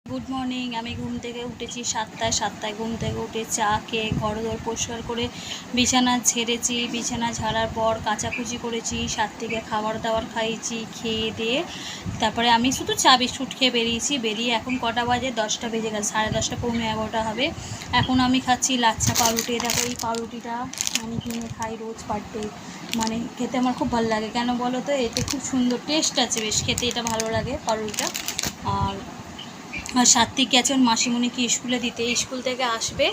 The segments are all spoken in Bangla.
Good morning. আমি ঘুম থেকে উঠেছি 7টায় ঘুম থেকে উঠে চা খেয়ে ঘরদোর পরিষ্কার করে বিছানা ঝেড়েছি। বিছানা ঝাড়ার পর কাচাকুচি করেছি, সাত্বিকে খাবার দাবার খাইয়েছি। খেয়ে দিয়ে তারপরে আমি শুধু চা বিস্কুট খেয়ে বেরিয়েছি। বেরিয়ে এখন কটা বাজে, 10টা বেজে গেছে, 10:30 পৌনে 11টা হবে। এখন আমি খাচ্ছি লাচ্ছা পাউরুটি। দেখো এই পাউরুটিটা আমি কিনে খাই রোজ পার ডে। মানে খেতে আমার খুব ভালো লাগে। কেন বলো তো, এতে খুব সুন্দর টেস্ট আছে, বেশ খেতে এটা ভালো লাগে পাউরুটিটা। আর সাত্বিক গেছেন মাসিমণিকে স্কুলে দিতে, স্কুল থেকে আসবে।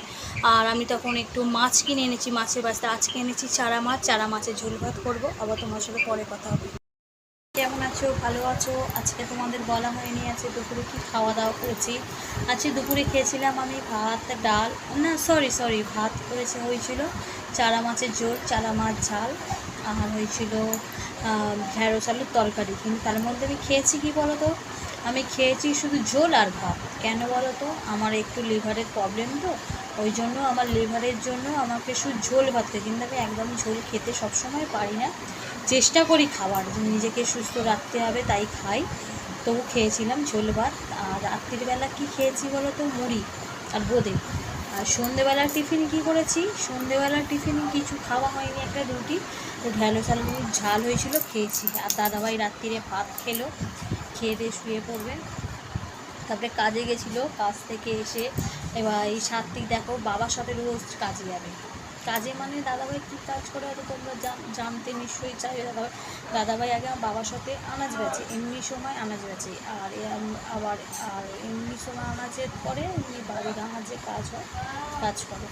আর আমি তখন একটু মাছ কিনে এনেছি, মাছের বাস্তা আজকে এনেছি চারা মাছ। চারা মাছের ঝোল ভাত করবো। আবার তোমার সাথে পরে কথা হবে। কেমন আছো? ভালো আছো? আজকে তোমাদের বলা হয়নি আছে দুপুরে কি খাওয়া দাওয়া করেছি। আজকে দুপুরে খেয়েছিলাম আমি ভাত, ডাল, না সরি ভাত হয়েছিল চারা মাছের ঝোল, চারা মাছ ঝাল, আর হয়েছিল ঢেঁড়স আলুর তরকারি। কিন্তু তার মধ্যে আমি খেয়েছি কি বলো তো, আমি খেয়েছি শুধু ঝোল আর ভাত। কেন বলো তো, আমার একটু লিভারের প্রবলেম তো, ওই জন্য আমার লিভারের জন্য আমাকে শুধু ঝোল ভাত খেতে। কিন্তু আমি একদম ঝোল খেতে সবসময় পারি না, চেষ্টা করি খাবার, নিজেকে সুস্থ রাখতে হবে তাই খাই। তবু খেয়েছিলাম ঝোল ভাত। আর রাত্রিবেলা কি খেয়েছি বলো তো, মুড়ি আর বোঁদে। আর সন্ধেবেলার টিফিন কি করেছি, সন্ধেবেলার টিফিন কিছু খাওয়া হয়নি, একটা রুটি ঢ্যাঁড়স আলুর ঝাল হয়েছিল, খেয়েছি। আর দাদাভাই রাত্রিরে ভাত খেলো, খেয়ে দিয়ে শুয়ে পড়বে। তারপরে কাজে গেছিলো, কাজ থেকে এসে এবার এই সাত্বিক দেখো বাবার সাথে রোজ কাজে যাবে। কাজে মানে দাদাভাই কী কাজ করে হয়তো তোমরা জানতে নিশ্চয়ই চাই। দাদাভাই আগে আমার বাবার সাথে আনাজ বেচে, এমনি সময় আনাজ বেচে। আর আবার এমনি সময় আনাজের পরে এমনি বাড়ির আনাজে কাজ হয়, কাজ করে।